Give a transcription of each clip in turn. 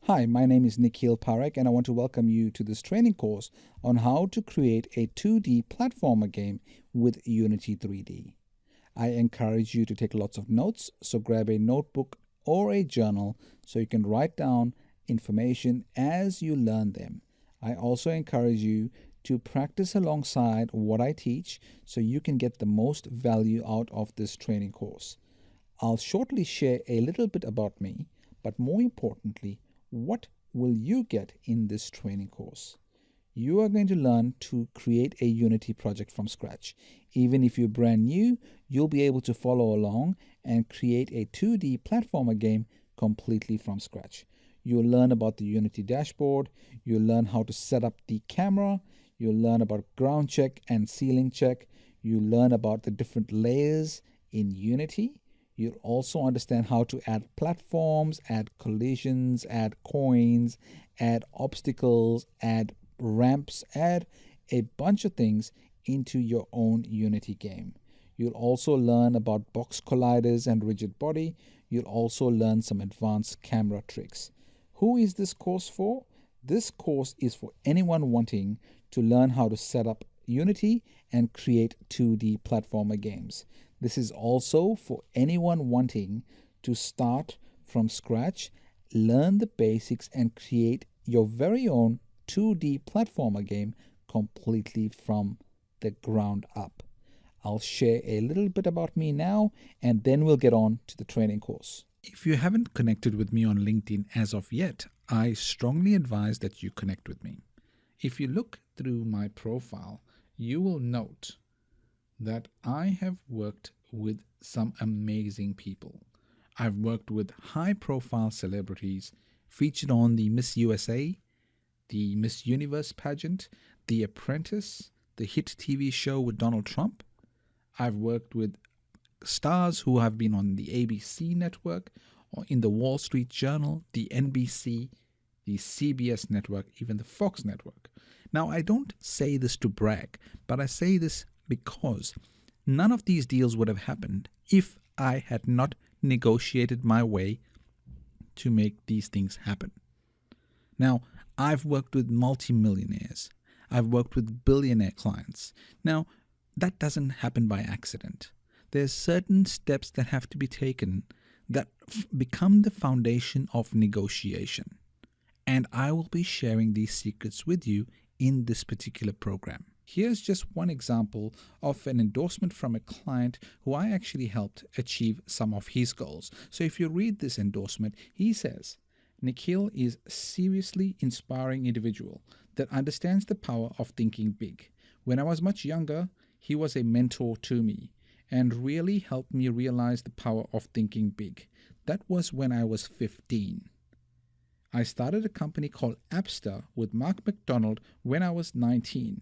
Hi, my name is Nikhil Parekh, and I want to welcome you to this training course on how to create a 2D platformer game with Unity 3D. I encourage you to take lots of notes, so grab a notebook or a journal so you can write down information as you learn them. I also encourage you to practice alongside what I teach so you can get the most value out of this training course. I'll shortly share a little bit about me, but more importantly, what will you get in this training course? You are going to learn to create a Unity project from scratch. Even if you're brand new, you'll be able to follow along and create a 2D platformer game completely from scratch. You'll learn about the Unity dashboard, you'll learn how to set up the camera, you'll learn about ground check and ceiling check, you'll learn about the different layers in Unity. You'll also understand how to add platforms, add collisions, add coins, add obstacles, add ramps, add a bunch of things into your own Unity game. You'll also learn about box colliders and rigid body. You'll also learn some advanced camera tricks. Who is this course for? This course is for anyone wanting to learn how to set up Unity and create 2D platformer games. This is also for anyone wanting to start from scratch, learn the basics, and create your very own 2D platformer game completely from the ground up. I'll share a little bit about me now, and then we'll get on to the training course. If you haven't connected with me on LinkedIn as of yet, I strongly advise that you connect with me. If you look through my profile, you will note that I have worked with some amazing people. I've worked with high profile celebrities featured on the Miss USA, the Miss Universe pageant, The Apprentice, the hit TV show with Donald Trump. I've worked with stars who have been on the ABC network or in the Wall Street Journal, the NBC, the CBS network, even the Fox network. Now, I don't say this to brag, but I say this because none of these deals would have happened if I had not negotiated my way to make these things happen. Now, I've worked with multimillionaires. I've worked with billionaire clients. Now, that doesn't happen by accident. There's certain steps that have to be taken that become the foundation of negotiation. And I will be sharing these secrets with you in this particular program. Here's just one example of an endorsement from a client who I actually helped achieve some of his goals. So if you read this endorsement, he says, Nikhil is a seriously inspiring individual that understands the power of thinking big. When I was much younger, he was a mentor to me and really helped me realize the power of thinking big. That was when I was 15. I started a company called Appster with Mark McDonald when I was 19.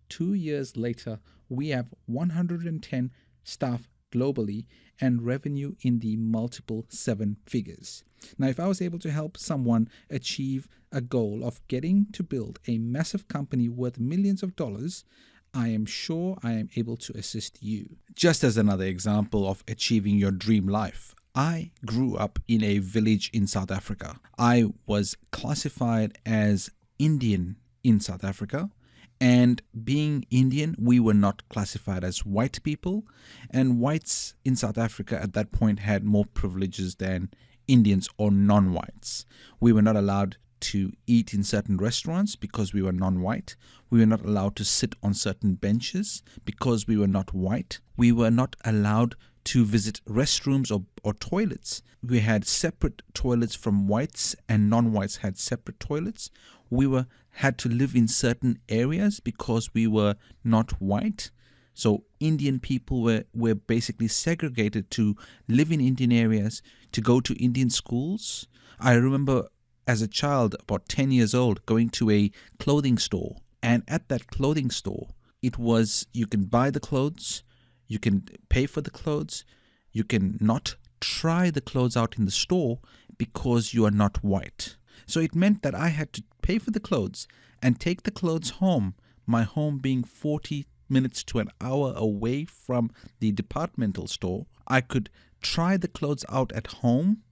2 years later, we have 110 staff globally and revenue in the multiple 7 figures. Now, if I was able to help someone achieve a goal of getting to build a massive company worth millions of dollars, I am sure I am able to assist you. Just as another example of achieving your dream life, I grew up in a village in South Africa. I was classified as Indian in South Africa. And being Indian, we were not classified as white people. And whites in South Africa at that point had more privileges than Indians or non-whites. We were not allowed to eat in certain restaurants because we were non-white. We were not allowed to sit on certain benches because we were not white. We were not allowed to visit restrooms or toilets. We had separate toilets from whites, and non-whites had separate toilets. We had to live in certain areas because we were not white. So Indian people were basically segregated to live in Indian areas, to go to Indian schools. I remember as a child, about 10 years old, going to a clothing store. And at that clothing store, it was, you can buy the clothes, you can pay for the clothes, you can not try the clothes out in the store because you are not white. So it meant that I had to pay for the clothes and take the clothes home, my home being 40 minutes to an hour away from the departmental store. I could try the clothes out at home,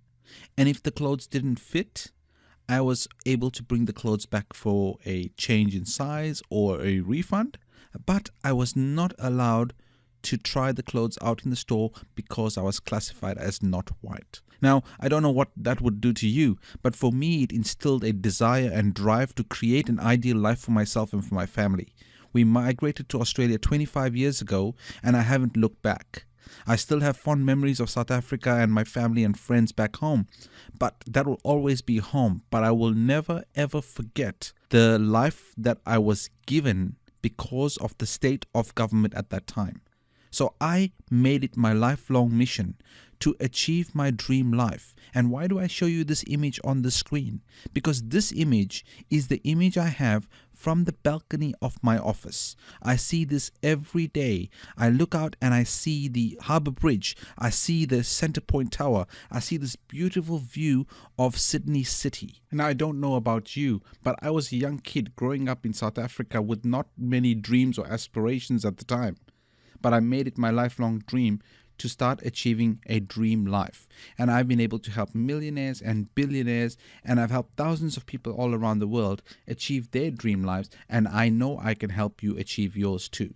and if the clothes didn't fit, I was able to bring the clothes back for a change in size or a refund, but I was not allowed to try the clothes out in the store because I was classified as not white. Now, I don't know what that would do to you, but for me, it instilled a desire and drive to create an ideal life for myself and for my family. We migrated to Australia 25 years ago, and I haven't looked back. I still have fond memories of South Africa and my family and friends back home, but that will always be home. But I will never ever forget the life that I was given because of the state of government at that time. So I made it my lifelong mission to achieve my dream life. And why do I show you this image on the screen? Because this image is the image I have from the balcony of my office. I see this every day. I look out and I see the Harbour Bridge. I see the Centre Point Tower. I see this beautiful view of Sydney City. And I don't know about you, but I was a young kid growing up in South Africa with not many dreams or aspirations at the time. But I made it my lifelong dream to start achieving a dream life. And I've been able to help millionaires and billionaires, and I've helped thousands of people all around the world achieve their dream lives, and I know I can help you achieve yours too.